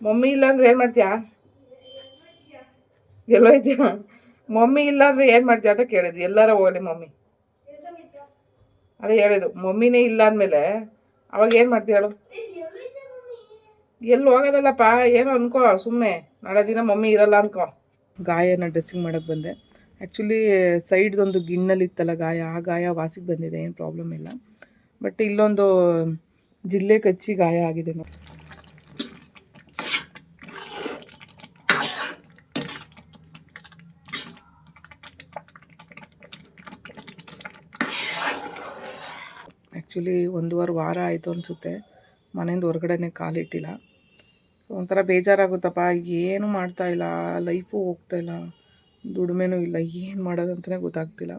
Mummy ಇಲ್ಲ ಅಂದ್ರೆ ಏನು ಮಾಡ್ತೀಯಾ? ಎಲ್ಲೋಯ್ತೀಯ? ಮಮ್ಮಿ ಇಲ್ಲ ಅಂದ್ರೆ ಏನು ಮಾಡ್ತೀಯ ಅಂತ ಕೇಳಿದ್ವಿ. ಎಲ್ಲಾರ ಹೋಗಲಿ ಮಮ್ಮಿ, ಅದೇ ಹೇಳಿದ್ದು. ಮಮ್ಮಿನೇ ಇಲ್ಲ ಅಂದಮೇಲೆ ಅವಾಗ ಏನು ಮಾಡ್ತೀಯ ಹೇಳು? ಎಲ್ಲಿ ಹೋಗೋದಲ್ಲಪ್ಪ, ಏನೋ ಅನ್ಕೋ ಸುಮ್ಮನೆ. ನಾಳೆ ದಿನ ಮಮ್ಮಿ ಇರಲ್ಲ ಅನ್ಕೋ. ಗಾಯನ ಡ್ರೆಸ್ಸಿಂಗ್ ಮಾಡೋಕ್ಕೆ ಬಂದೆ. ಆ್ಯಕ್ಚುಲಿ ಸೈಡ್ದೊಂದು ಗಿಣ್ಣಲ್ಲಿತ್ತಲ್ಲ ಗಾಯ, ಆ ಗಾಯ ವಾಸಿಗೆ ಬಂದಿದೆ, ಏನು ಪ್ರಾಬ್ಲಮ್ ಇಲ್ಲ. ಬಟ್ ಇಲ್ಲೊಂದು ಜಿಲ್ಲೆ ಕಚ್ಚಿ ಗಾಯ ಆಗಿದೆ ನೋಡಿ. ಆ್ಯಕ್ಚುಲಿ 1 ವಾರ ಆಯಿತು ಅನಿಸುತ್ತೆ ಮನೆಯಿಂದ ಹೊರಗಡೆನೇ ಕಾಲಿಟ್ಟಿಲ್ಲ. ಸೊ ಒಂಥರ ಬೇಜಾರಾಗುತ್ತಪ್ಪ. ಏನು ಮಾಡ್ತಾಯಿಲ್ಲ, ಲೈಫು ಹೋಗ್ತಾಯಿಲ್ಲ, ದುಡಿಮೆನೂ ಇಲ್ಲ, ಏನು ಮಾಡೋದಂತಲೇ ಗೊತ್ತಾಗ್ತಿಲ್ಲ.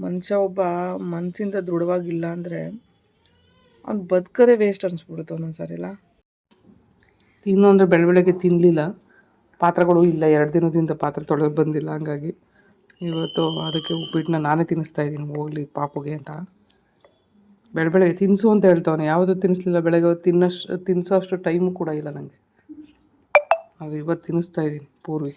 ಮನುಷ್ಯ ಒಬ್ಬ ಮನಸ್ಸಿಂದ ದೃಢವಾಗಿಲ್ಲ ಅಂದರೆ ಅವ್ನು ಬದುಕೋದೇ ವೇಸ್ಟ್ ಅನಿಸ್ಬಿಡುತ್ತೆ ಒಂದೊಂದು ಸಾರಿ ಇಲ್ಲ. ತಿನ್ನು ಅಂದರೆ ಬೆಳಗ್ಗೆ ತಿನ್ನಲಿಲ್ಲ, ಪಾತ್ರೆಗಳು ಇಲ್ಲ, 2 ದಿನದಿಂದ ಪಾತ್ರೆ ತೊಳೆದು ಬಂದಿಲ್ಲ. ಹಂಗಾಗಿ ಇವತ್ತು ಅದಕ್ಕೆ ಉಪ್ಪಿಟ್ಟನ್ನ ನಾನೇ ತಿನ್ನಿಸ್ತಾಯಿದ್ದೀನಿ, ಹೋಗಲಿ ಪಾಪುಗೆ ಅಂತ. ಬೆಳಗ್ಗೆ ತಿನ್ನಿಸು ಅಂತ ಹೇಳ್ತವನೆ, ಯಾವುದೂ ತಿನ್ನಿಸ್ಲಿಲ್ಲ. ಬೆಳಗ್ಗೆ ತಿನ್ನಿಸೋ ಅಷ್ಟು ಟೈಮು ಕೂಡ ಇಲ್ಲ ನನಗೆ. ಅದು ಇವತ್ತು ತಿನ್ನಿಸ್ತಾಯಿದ್ದೀನಿ ಪೂರ್ವಿ.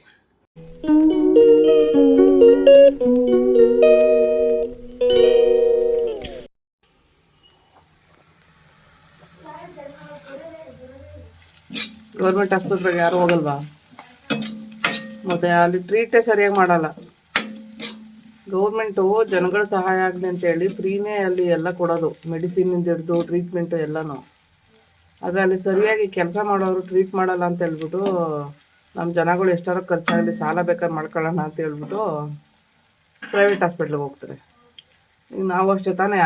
ಗೌರ್ಮೆಂಟ್ ಆಸ್ಪತ್ರೆಗೆ ಯಾರು ಹೋಗಲ್ವಾ? ಮತ್ತು ಅಲ್ಲಿ ಟ್ರೀಟೇ ಸರಿಯಾಗಿ ಮಾಡಲ್ಲ. ಗೌರ್ಮೆಂಟು ಜನಗಳ ಸಹಾಯ ಆಗಲಿ ಅಂತೇಳಿ ಫ್ರೀನೇ ಅಲ್ಲಿ ಎಲ್ಲ ಕೊಡೋದು, ಮೆಡಿಸಿನಿಂದ ಹಿಡಿದು ಟ್ರೀಟ್ಮೆಂಟು ಎಲ್ಲನೂ. ಆದರೆ ಅಲ್ಲಿ ಸರಿಯಾಗಿ ಕೆಲಸ ಮಾಡೋರು ಟ್ರೀಟ್ ಮಾಡಲ್ಲ ಅಂತ ಹೇಳ್ಬಿಟ್ಟು ನಮ್ಮ ಜನಗಳು ಎಷ್ಟಾದ್ರೂ ಖರ್ಚಾಗಲಿ, ಸಾಲ ಬೇಕಾದ್ರೆ ಮಾಡ್ಕೊಳ್ಳೋಣ ಅಂತ ಹೇಳ್ಬಿಟ್ಟು ಪ್ರೈವೇಟ್ ಹಾಸ್ಪಿಟ್ಲಿಗೆ ಹೋಗ್ತಾರೆ. ಈಗ ನಾವು ಅಷ್ಟೇ ತಾನೇ,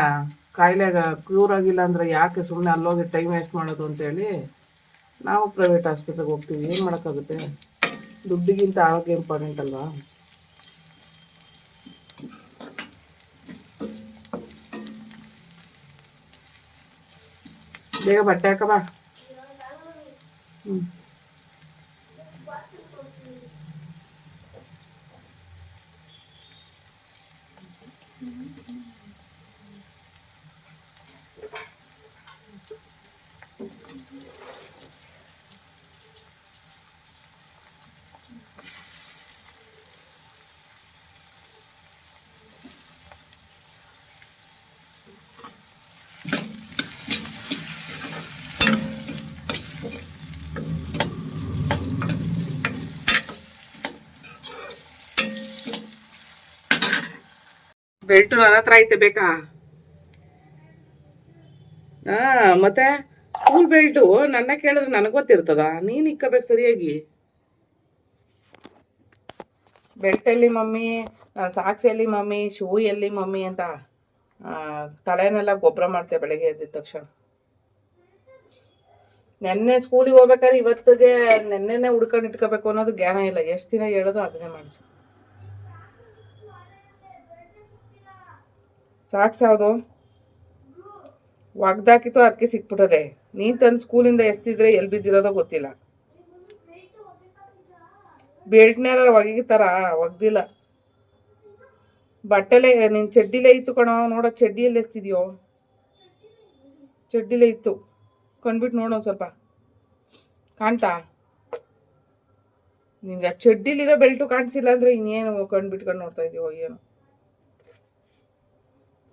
ಕಾಯಿಲೆಗೆ ಕ್ಯೂರ್ ಆಗಿಲ್ಲ ಅಂದರೆ ಯಾಕೆ ಸುಮ್ಮನೆ ಅಲ್ಲೋಗಿ ಟೈಮ್ ವೇಸ್ಟ್ ಮಾಡೋದು ಅಂತೇಳಿ ನಾವು ಪ್ರೈವೇಟ್ ಹಾಸ್ಪಿಟ್ಲಿಗೆ ಹೋಗ್ತೀವಿ. ಏನು ಮಾಡೋಕ್ಕಾಗುತ್ತೆ? ದುಡ್ಡಿಗಿಂತ ಆರೋಗ್ಯ ಇಂಪಾರ್ಟೆಂಟ್ ಅಲ್ವಾ? ಬೇಗ ಬಟ್ಟೆ ಹಾಕ ಬಾ. ಹ್ಞೂ ಬೆಲ್ಟು ನನ್ನ ಹತ್ರ ಐತೆ, ಬೇಕಾ? ಮತ್ತೆ ಸ್ಕೂಲ್ ಬೆಲ್ಟು ನನ್ನ ಕೇಳಿದ್ರೆ ನನಗೆ ಗೊತ್ತಿರ್ತದ? ನೀನು ಇಕ್ಕಬೇಕು ಸರಿಯಾಗಿ. ಬೆಲ್ಟ್ ಎಲ್ಲಿ ಮಮ್ಮಿ, ಸಾಕ್ಸ್ ಎಲ್ಲಿ ಮಮ್ಮಿ, ಶೂ ಎಲ್ಲಿ ಮಮ್ಮಿ ಅಂತ ತಲೆನೆಲ್ಲ ಗೊಬ್ಬರ ಮಾಡ್ತೇವೆ ಬೆಳಗ್ಗೆ ಎದ್ದಿದ ತಕ್ಷಣ. ನೆನ್ನೆ ಸ್ಕೂಲಿಗೆ ಹೋಗ್ಬೇಕಾದ್ರೆ ಇವತ್ತಿಗೆ ನೆನ್ನೆನೇ ಹುಡ್ಕೊಂಡು ಇಟ್ಕೋಬೇಕು ಅನ್ನೋದು ಜ್ಞಾನ ಇಲ್ಲ. ಎಷ್ಟು ದಿನ ಹೇಳೋದು ಅದನ್ನೇ ಮಾಡಿಸಿ. ಸಾಕ್ಸ್ ಯಾವುದು ಒಗ್ದಾಕಿತ್ತು, ಅದಕ್ಕೆ ಸಿಕ್ಬಿಟ್ಟದೆ. ನೀನು ತಂದು ಸ್ಕೂಲಿಂದ ಎಸ್ತಿದ್ರೆ ಎಲ್ಲಿ ಬಿದ್ದಿರೋದೋ ಗೊತ್ತಿಲ್ಲ. ಬೆಲ್ಟ್ನಾರ ಒಗಿತಾರ? ಒಗ್ದಿಲ್ಲ. ಬಟ್ಟೆಲೆ ನಿನ್ನ ಚಡ್ಡಿಲೇ ಇತ್ತು ಕಣೋ, ನೋಡೋ ಚಡ್ಡಿಯಲ್ಲಿ ಎಸ್ತಿದ್ಯೋ? ಚಡ್ಡಿಲೇ ಇತ್ತು, ಕಂಡ್ಬಿಟ್ಟು ನೋಡೋ ಸ್ವಲ್ಪ ಕಾಣ್ತಾ? ನಿಂಗೆ ಚಡ್ಡಿಲಿರೋ ಬೆಲ್ಟು ಕಾಣಿಸಿಲ್ಲ ಅಂದರೆ ಇನ್ನೇನು ಕಂಡ್ಬಿಟ್ಕೊಂಡು ನೋಡ್ತಾ ಇದೀವೋ ಏನು?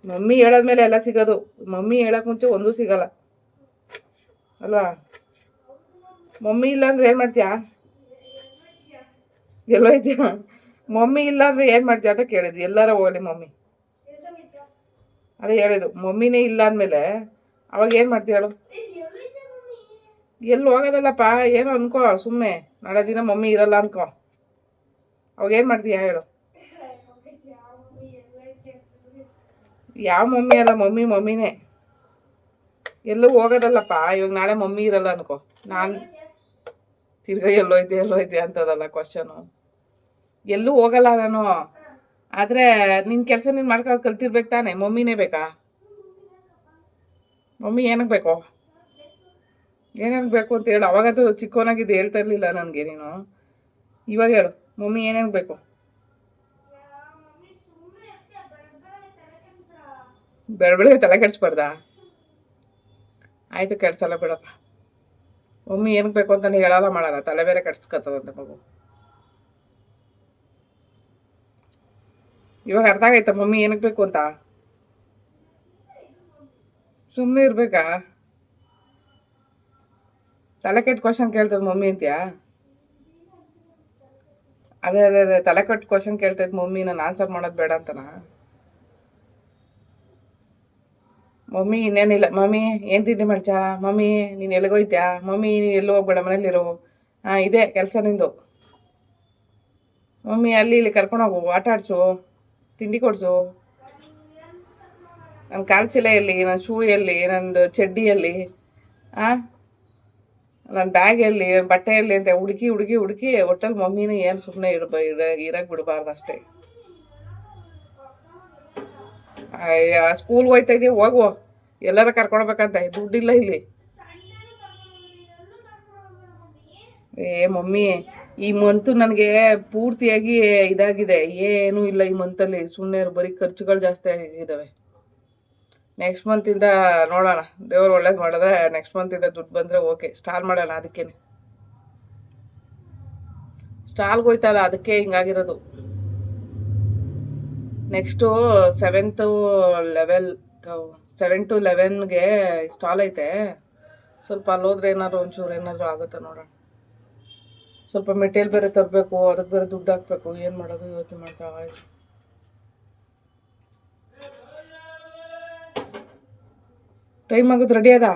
ಮಮ್ಮಿ ಹೇಳಾದ್ಮೇಲೆ ಎಲ್ಲ ಸಿಗೋದು, ಮಮ್ಮಿ ಹೇಳಕ್ ಮುಂಚೆ ಒಂದೂ ಸಿಗಲ್ಲ ಅಲ್ವಾ? ಮಮ್ಮಿ ಇಲ್ಲ ಅಂದ್ರೆ ಏನು ಮಾಡ್ತೀಯಾ? ಎಲ್ಲೋಯ್ತೀಯ? ಮಮ್ಮಿ ಇಲ್ಲ ಅಂದ್ರೆ ಏನು ಮಾಡ್ತೀಯ ಅಂತ ಕೇಳಿದ್ವಿ. ಎಲ್ಲಾರ ಹೋಗಲಿ ಮಮ್ಮಿ, ಅದೇ ಹೇಳಿದ್ದು. ಮಮ್ಮಿನೇ ಇಲ್ಲ ಅಂದಮೇಲೆ ಅವಾಗ ಏನು ಮಾಡ್ತೀಯ ಹೇಳು? ಎಲ್ಲಿ ಹೋಗೋದಲ್ಲಪ್ಪ, ಏನೋ ಅನ್ಕೋ ಸುಮ್ಮನೆ. ನಾಳೆ ದಿನ ಮಮ್ಮಿ ಇರಲ್ಲ ಅನ್ಕೋ, ಅವಾಗ ಏನು ಮಾಡ್ತೀಯ ಹೇಳು? ಯಾವ ಮಮ್ಮಿ ಅಲ್ಲ, ಮಮ್ಮಿ ಮಮ್ಮಿನೇ. ಎಲ್ಲೂ ಹೋಗೋದಲ್ಲಪ್ಪ. ಇವಾಗ ನಾಳೆ ಮಮ್ಮಿ ಇರಲ್ಲ ಅನ್ಕೋ, ನಾನು ತಿರ್ಗಾ ಎಲ್ಲೋಯ್ತೆ ಅಂತದಲ್ಲ ಕ್ವಶನು. ಎಲ್ಲೂ ಹೋಗಲ್ಲ ನಾನು. ಆದರೆ ನಿನ್ನ ಕೆಲಸ ನೀನು ಮಾಡ್ಕೊಳ್ಳೋದು ಕಲ್ತಿರ್ಬೇಕು ತಾನೆ. ಮಮ್ಮಿನೇ ಬೇಕಾ? ಮಮ್ಮಿ ಏನಕ್ಕೆ ಬೇಕು? ಏನೇನು ಬೇಕು ಅಂತ ಹೇಳು. ಅವಾಗಂತೂ ಚಿಕ್ಕವನಾಗಿದ್ದು ಹೇಳ್ತಾ ಇರಲಿಲ್ಲ ನನಗೆ ನೀನು. ಇವಾಗ ಹೇಳು, ಮಮ್ಮಿ ಏನೇನು ಬೇಕು? ಬೆಳಗ್ಗೆ ತಲೆ ಕೆಡಿಸ್ಬಾರ್ದಾ? ಆಯಿತು, ಕೆಡ್ಸಲ್ಲ ಬಿಡಪ್ಪ. ಮಮ್ಮಿ ಏನಕ್ಕೆ ಬೇಕು ಅಂತಾನೆ ಹೇಳಲ್ಲ ಮಾಡಲ್ಲ, ತಲೆ ಬೇರೆ ಕಟ್ಸ್ಕೊತದಂತೆ ಮಗು. ಇವಾಗ ಅರ್ಥ ಆಗೈತಾ ಮಮ್ಮಿ ಏನಕ್ಕೆ ಬೇಕು ಅಂತ? ಸುಮ್ಮನೆ ಇರ್ಬೇಕಾ? ತಲೆ ಕೆಟ್ಟ ಕ್ವಶನ್ ಕೇಳ್ತದ ಮಮ್ಮಿ ಅಂತ್ಯಾ? ಅದೇ ಅದೇ ಅದೇ ತಲೆ ಕೆಟ್ಟ ಕ್ವಶನ್ ಕೇಳ್ತೈತೆ ಮಮ್ಮಿ, ನಾನು ಆನ್ಸರ್ ಮಾಡೋದು ಬೇಡ ಅಂತನಾ? ಮಮ್ಮಿ ಇನ್ನೇನಿಲ್ಲ. ಮಮ್ಮಿ ಏನು ತಿಂಡಿ ಮಾಡ್ಚಾ? ಮಮ್ಮಿ ನೀನು ಎಲ್ಲಿಗೋಯ್ತ್ಯಾ? ಮಮ್ಮಿ ನೀನು ಎಲ್ಲೂ ಹೋಗ್ಬೇಡ, ಮನೇಲಿರು. ಇದೇ ಕೆಲಸ ನಿಂದು. ಮಮ್ಮಿ ಅಲ್ಲಿ ಇಲ್ಲಿ ಕರ್ಕೊಂಡೋಗು, ಆಟ ಆಡಿಸು, ತಿಂಡಿ ಕೊಡಿಸು. ನನ್ನ ಕಾಲು ಚೀಲ ಎಲ್ಲಿ, ನನ್ನ ಶೂ ಎಲ್ಲಿ, ನಂದು ಚಡ್ಡಿಯಲ್ಲಿ, ನನ್ನ ಬ್ಯಾಗ್ ಎಲ್ಲಿ, ಬಟ್ಟೆ ಎಲ್ಲಿ ಅಂತ ಹುಡುಕಿ ಹುಡುಕಿ ಹುಡುಕಿ ಒಟ್ಟಲ್ಲಿ ಮಮ್ಮಿನ ಏನು ಸುಮ್ಮನೆ ಇರಕ್ಕೆ ಬಿಡಬಾರ್ದು ಅಷ್ಟೇ. ಸ್ಕೂಲ್ಗೆ ಹೋಯ್ತಾ ಇದೀವಿ, ಹೋಗುವ. ಎಲ್ಲಾರ ಕರ್ಕೊಳ್ಬೇಕಂತ ದುಡ್ಡಿಲ್ಲ ಇಲ್ಲಿ. ಮಮ್ಮಿ ಈ ಮಂತು ನನಗೆ ಪೂರ್ತಿಯಾಗಿ ಇದಾಗಿದೆ, ಏನೂ ಇಲ್ಲ ಈ ಮಂತಲ್ಲಿ. ಸುಮ್ಮನೆ ಬರೀ ಖರ್ಚುಗಳು ಜಾಸ್ತಿ ಆಗಿದ್ದಾವೆ. ನೆಕ್ಸ್ಟ್ ಮಂತಿಂದ ನೋಡೋಣ, ದೇವ್ರು ಒಳ್ಳೇದು ಮಾಡಿದ್ರೆ ನೆಕ್ಸ್ಟ್ ಮಂತಿಂದ ದುಡ್ಡು ಬಂದರೆ ಓಕೆ, ಸ್ಟಾಲ್ ಮಾಡೋಣ. ಅದಕ್ಕೇನೆ ಸ್ಟಾಲ್ಗೆ ಹೋಯ್ತಲ್ಲ, ಅದಕ್ಕೆ ಹಿಂಗಾಗಿರೋದು. ನೆಕ್ಸ್ಟು 7 to 11ಗೆ ಸ್ಟಾಲ್ ಐತೆ. ಸ್ವಲ್ಪ ಅಲ್ಲೋದ್ರೆ ಏನಾದ್ರು ಒಂಚೂರು ಏನಾದರೂ ಆಗುತ್ತಾ ನೋಡೋಣ. ಸ್ವಲ್ಪ ಮೆಟೀರಿಯಲ್ ಬೇರೆ ತರಬೇಕು, ಅದಕ್ಕೆ ಬೇರೆ ದುಡ್ಡು ಹಾಕ್ಬೇಕು. ಏನು ಮಾಡೋದು ಯೋಚನೆ ಮಾಡ್ತಾ ಆಯ್ತು. ಟೈಮ್ ಆಗೋದು, ರೆಡಿ ಅದ?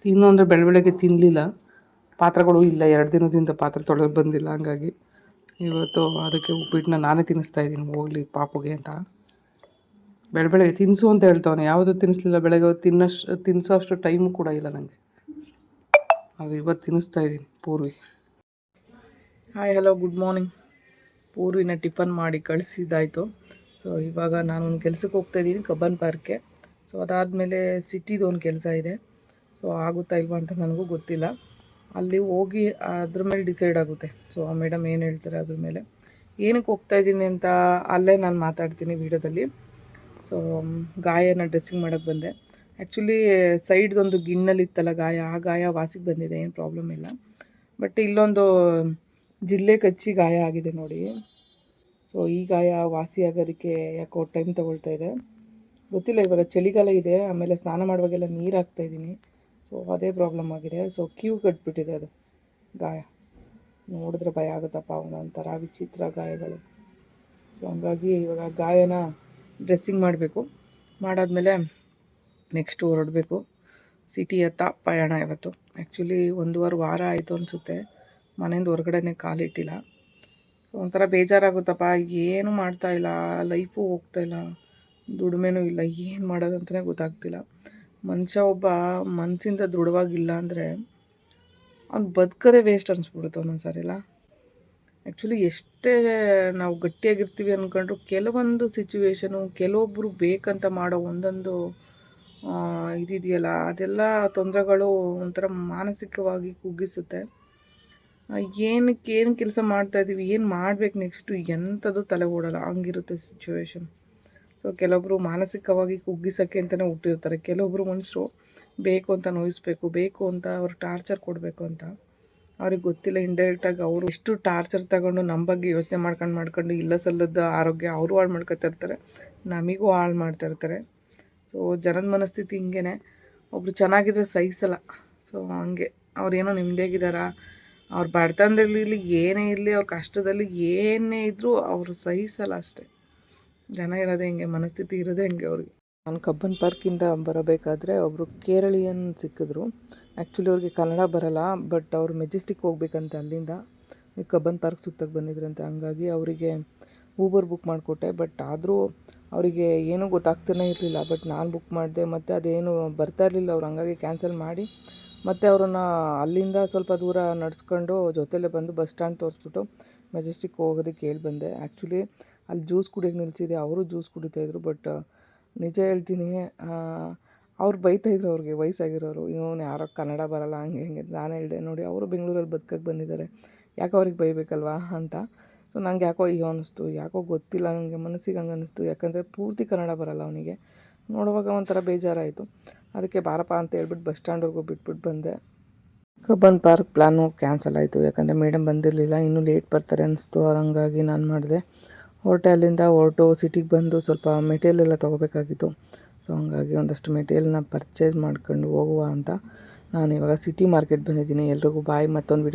ತಿನ್ನು ಅಂದರೆ ಬೆಳಗ್ಗೆ ತಿನ್ನಲಿಲ್ಲ. ಪಾತ್ರೆಗಳು ಇಲ್ಲ, 2 ದಿನದಿಂದ ಪಾತ್ರೆ ತೊಳೆದು ಬಂದಿಲ್ಲ. ಹಂಗಾಗಿ ಇವತ್ತು ಅದಕ್ಕೆ ಉಪ್ಪಿಟ್ಟನ್ನ ನಾನೇ ತಿನ್ನಿಸ್ತಾ ಇದ್ದೀನಿ, ಹೋಗ್ಲಿ ಪಾಪುಗೆ ಅಂತ. ಬೆಳಗ್ಗೆ ತಿನ್ನಿಸು ಅಂತ ಹೇಳ್ತವನೆ, ಯಾವುದೂ ತಿನ್ನಿಸ್ಲಿಲ್ಲ. ಬೆಳಗ್ಗೆ ತಿನ್ನಿಸೋ ಅಷ್ಟು ಟೈಮು ಕೂಡ ಇಲ್ಲ ನನಗೆ. ಅದು ಇವತ್ತು ತಿನ್ನಿಸ್ತಾ ಇದ್ದೀನಿ Purvi. Hi, hello, good morning. ಪೂರ್ವಿನ ಟಿಫನ್ ಮಾಡಿ ಕಳಿಸಿದ್ದಾಯಿತು. ಸೊ ಇವಾಗ ನಾನು ಒಂದು ಕೆಲಸಕ್ಕೆ ಹೋಗ್ತಾಯಿದ್ದೀನಿ, ಕಬ್ಬನ್ ಪಾರ್ಕ್ಗೆ. ಸೊ ಅದಾದಮೇಲೆ ಸಿಟಿದು ಒಂದು ಕೆಲಸ ಇದೆ. ಸೊ ಆಗುತ್ತಾ ಇಲ್ವಾ ಅಂತ ನನಗೂ ಗೊತ್ತಿಲ್ಲ. ಅಲ್ಲಿ ಹೋಗಿ ಅದ್ರ ಮೇಲೆ ಡಿಸೈಡ್ ಆಗುತ್ತೆ. ಸೊ ಆ ಮೇಡಮ್ ಏನು ಹೇಳ್ತಾರೆ ಅದ್ರ ಮೇಲೆ. ಏನಕ್ಕೆ ಹೋಗ್ತಾಯಿದ್ದೀನಿ ಅಂತ ಅಲ್ಲೇ ನಾನು ಮಾತಾಡ್ತೀನಿ ವೀಡಿಯೋದಲ್ಲಿ. ಸೊ ಗಾಯನ ಡ್ರೆಸ್ಸಿಂಗ್ ಮಾಡೋಕ್ಕೆ ಬಂದೆ. ಆ್ಯಕ್ಚುಲಿ ಸೈಡ್ದೊಂದು ಗಿಣ್ಣಲ್ಲಿತ್ತಲ್ಲ ಗಾಯ, ಆ ಗಾಯ ವಾಸಿಗೆ ಬಂದಿದೆ, ಏನು ಪ್ರಾಬ್ಲಮ್ ಇಲ್ಲ. ಬಟ್ ಇಲ್ಲೊಂದು ಜಿಲ್ಲೆ ಕಚ್ಚಿ ಗಾಯ ಆಗಿದೆ ನೋಡಿ. ಸೊ ಈ ಗಾಯ ವಾಸಿ ಆಗೋದಕ್ಕೆ ಯಾಕೋ ಟೈಮ್ ತೊಗೊಳ್ತಾ ಇದೆ, ಗೊತ್ತಿಲ್ಲ. ಇವಾಗ ಚಳಿಗಾಲ ಇದೆ, ಆಮೇಲೆ ಸ್ನಾನ ಮಾಡುವಾಗೆಲ್ಲ ನೀರು ಹಾಕ್ತಾಯಿದ್ದೀನಿ. ಸೊ ಅದೇ ಪ್ರಾಬ್ಲಮ್ ಆಗಿದೆ. ಸೊ ಕ್ಯೂ ಕಟ್ಬಿಟ್ಟಿದೆ ಅದು ಗಾಯ. ನೋಡಿದ್ರೆ ಭಯ ಆಗುತ್ತಪ್ಪ, ಒಂಥರ ವಿಚಿತ್ರ ಗಾಯಗಳು. ಸೊ ಹಂಗಾಗಿ ಇವಾಗ ಗಾಯನ ಡ್ರೆಸ್ಸಿಂಗ್ ಮಾಡಬೇಕು. ಮಾಡಾದಮೇಲೆ ನೆಕ್ಸ್ಟು ಹೊರಡಬೇಕು. ಸಿಟಿಯತ್ತ ಪಯಣ ಇವತ್ತು. ಆ್ಯಕ್ಚುಲಿ 1 ವಾರ ಆಯಿತು ಅನಿಸುತ್ತೆ ಮನೆಯಿಂದ ಹೊರಗಡೆನೇ ಕಾಲಿಟ್ಟಿಲ್ಲ. ಸೊ ಒಂಥರ ಬೇಜಾರಾಗುತ್ತಪ್ಪ, ಏನು ಮಾಡ್ತಾಯಿಲ್ಲ, ಲೈಫು ಹೋಗ್ತಾಯಿಲ್ಲ, ದುಡಿಮೆನೂ ಇಲ್ಲ, ಏನು ಮಾಡೋದು ಅಂತಲೇ ಗೊತ್ತಾಗ್ತಿಲ್ಲ. ಮನುಷ್ಯ ಒಬ್ಬ ಮನಸ್ಸಿಂದ ದೃಢವಾಗಿಲ್ಲ ಅಂದರೆ ಅವ್ನು ಬದುಕೋದೇ ವೇಸ್ಟ್ ಅನಿಸ್ಬಿಡುತ್ತೆ ಒಂದೊಂದು ಸಾರಿಲ್ಲ. ಆ್ಯಕ್ಚುಲಿ ಎಷ್ಟೇ ನಾವು ಗಟ್ಟಿಯಾಗಿರ್ತೀವಿ ಅಂದ್ಕೊಂಡ್ರು ಕೆಲವೊಂದು ಸಿಚುವೇಶನು, ಕೆಲವೊಬ್ಬರು ಬೇಕಂತ ಮಾಡೋ ಒಂದೊಂದು ಇದಿದೆಯಲ್ಲ, ಅದೆಲ್ಲ ತೊಂದರೆಗಳು ಒಂಥರ ಮಾನಸಿಕವಾಗಿ ಕುಗ್ಗಿಸುತ್ತೆ. ಏನಕ್ಕೆ ಏನು ಕೆಲಸ ಮಾಡ್ತಾಯಿದ್ದೀವಿ, ಏನು ಮಾಡಬೇಕು ನೆಕ್ಸ್ಟು, ಎಂಥದ್ದು ತಲೆ ಓಡಲ್ಲ, ಹಂಗಿರುತ್ತೆ ಸಿಚುವೇಶನ್. ಸೊ ಕೆಲವೊಬ್ಬರು ಮಾನಸಿಕವಾಗಿ ಕುಗ್ಗಿಸೋಕ್ಕೆ ಅಂತಲೇ ಹುಟ್ಟಿರ್ತಾರೆ. ಕೆಲವೊಬ್ಬರು ಮನುಷ್ಯರು ಬೇಕು ಅಂತ ನೋಯಿಸ್ಬೇಕು, ಬೇಕು ಅಂತ ಅವ್ರು ಟಾರ್ಚರ್ ಕೊಡಬೇಕು ಅಂತ. ಅವ್ರಿಗೆ ಗೊತ್ತಿಲ್ಲ, ಇಂಡೈರೆಕ್ಟಾಗಿ ಅವರು ಎಷ್ಟು ಟಾರ್ಚರ್ ತಗೊಂಡು ನಮ್ಮ ಬಗ್ಗೆ ಯೋಚನೆ ಮಾಡ್ಕೊಂಡು ಇಲ್ಲ ಸಲ್ಲದ ಆರೋಗ್ಯ ಅವರು ಹಾಳು ಮಾಡ್ಕೊತಿರ್ತಾರೆ, ನಮಗೂ ಹಾಳು ಮಾಡ್ತಾಯಿರ್ತಾರೆ. ಸೊ ಜನದ ಮನಸ್ಥಿತಿ ಹಿಂಗೇ. ಒಬ್ರು ಚೆನ್ನಾಗಿದ್ರೆ ಸಹಿಸಲ್ಲ. ಸೊ ಹಂಗೆ ಅವ್ರೇನೋ ನೆಮ್ಮದಿಯಾಗಿದ್ದಾರ, ಅವ್ರ ಬಡತನದಲ್ಲಿ ಏನೇ ಇರಲಿ, ಅವ್ರ ಕಷ್ಟದಲ್ಲಿ ಏನೇ ಇದ್ದರೂ ಅವರು ಸಹಿಸಲ್ಲ ಅಷ್ಟೇ. ಜನ ಇರೋದೇ ಹಿಂಗೆ, ಮನಸ್ಥಿತಿ ಇರೋದೇ ಹಿಂಗೆ ಅವ್ರಿಗೆ. ನಾನು ಕಬ್ಬನ್ ಪಾರ್ಕಿಂದ ಬರಬೇಕಾದ್ರೆ ಒಬ್ಬರು ಕೇರಳಿಯನ್ ಸಿಕ್ಕಿದ್ರು. ಆ್ಯಕ್ಚುಲಿ ಅವ್ರಿಗೆ ಕನ್ನಡ ಬರಲ್ಲ, ಬಟ್ ಅವ್ರು ಮೆಜೆಸ್ಟಿಕ್ ಹೋಗ್ಬೇಕಂತೆ ಅಲ್ಲಿಂದ. ಈ ಕಬ್ಬನ್ ಪಾರ್ಕ್ ಸುತ್ತಕ್ಕೆ ಬಂದಿದ್ರಂತೆ. ಹಂಗಾಗಿ ಅವರಿಗೆ ಊಬರ್ ಬುಕ್ ಮಾಡಿಕೊಟ್ಟೆ. ಬಟ್ ಆದರೂ ಅವರಿಗೆ ಏನೂ ಗೊತ್ತಾಗ್ತಾನೆ ಇರಲಿಲ್ಲ. ಬಟ್ ನಾನು ಬುಕ್ ಮಾಡಿದೆ, ಮತ್ತು ಅದೇನು ಬರ್ತಾ ಇರಲಿಲ್ಲ ಅವ್ರು. ಹಂಗಾಗಿ ಕ್ಯಾನ್ಸಲ್ ಮಾಡಿ ಮತ್ತು ಅವ್ರನ್ನ ಅಲ್ಲಿಂದ ಸ್ವಲ್ಪ ದೂರ ನಡೆಸ್ಕೊಂಡು ಜೊತೆಲೇ ಬಂದು ಬಸ್ ಸ್ಟ್ಯಾಂಡ್ ತೋರಿಸ್ಬಿಟ್ಟು ಮೆಜೆಸ್ಟಿಕ್ ಹೋಗೋದಕ್ಕೆ ಹೇಳಿ ಬಂದೆ. ಆ್ಯಕ್ಚುಲಿ ಅಲ್ಲಿ ಜ್ಯೂಸ್ ಕುಡಿಯೋಕ್ಕೆ ನಿಲ್ಲಿಸಿದೆ, ಅವರು ಜ್ಯೂಸ್ ಕುಡಿತಾಯಿದ್ರು. ಬಟ್ ನಿಜ ಹೇಳ್ತೀನಿ, ಅವ್ರು ಬೈತಾಯಿದ್ರು ಅವ್ರಿಗೆ, ವಯಸ್ಸಾಗಿರೋರು, ಇವನು ಯಾರೋ ಕನ್ನಡ ಬರೋಲ್ಲ ಹಂಗೆ ಹಿಂಗೆ. ನಾನು ಹೇಳಿದೆ, ನೋಡಿ ಅವರು ಬೆಂಗಳೂರಲ್ಲಿ ಬದುಕಕ್ಕೆ ಬಂದಿದ್ದಾರೆ, ಯಾಕೆ ಅವ್ರಿಗೆ ಬೈಬೇಕಲ್ವಾ ಅಂತ. ಸೊ ನಂಗೆ ಯಾಕೋ ಅಯ್ಯೋ ಅನ್ನಿಸ್ತು, ಯಾಕೋ ಗೊತ್ತಿಲ್ಲ ನನಗೆ ಮನಸ್ಸಿಗೆ ಹಂಗೆ ಅನ್ನಿಸ್ತು. ಯಾಕಂದರೆ ಪೂರ್ತಿ ಕನ್ನಡ ಬರೋಲ್ಲ ಅವನಿಗೆ. ನೋಡುವಾಗ ಒಂಥರ ಬೇಜಾರಾಯಿತು. ಅದಕ್ಕೆ ಬಾರಪ್ಪ ಅಂತ ಹೇಳ್ಬಿಟ್ಟು ಬಸ್ ಸ್ಟ್ಯಾಂಡ್ವರೆಗೂ ಬಿಟ್ಬಿಟ್ಟು ಬಂದೆ. ಕಬ್ಬನ್ ಪಾರ್ಕ್ ಪ್ಲ್ಯಾನು ಕ್ಯಾನ್ಸಲ್ ಆಯಿತು, ಯಾಕಂದರೆ ಮೇಡಮ್ ಬಂದಿರಲಿಲ್ಲ, ಇನ್ನೂ ಲೇಟ್ ಬರ್ತಾರೆ ಅನ್ನಿಸ್ತು. ಹಂಗಾಗಿ ನಾನು ಮಾಡಿದೆ. ಅಲ್ಲಿಂದ ಹೊರಟು ಸಿಟಿಗೆ ಬಂದು ಸ್ವಲ್ಪ ಮೆಟೀರಿಯಲ್ ಎಲ್ಲ ತೊಗೋಬೇಕಾಗಿತ್ತು. ಸೊ ಹಂಗಾಗಿ ಒಂದಷ್ಟು ಮೆಟೀರಿಯಲ್ನ ಪರ್ಚೇಸ್ ಮಾಡ್ಕೊಂಡು ಹೋಗುವ ಅಂತ ನಾನು ಇವಾಗ ಸಿಟಿ ಮಾರ್ಕೆಟ್ ಬಂದಿದ್ದೀನಿ. ಎಲ್ರಿಗೂ ಬಾಯ್. ಮತ್ತೊಂದು ವಿಡಿಯೋ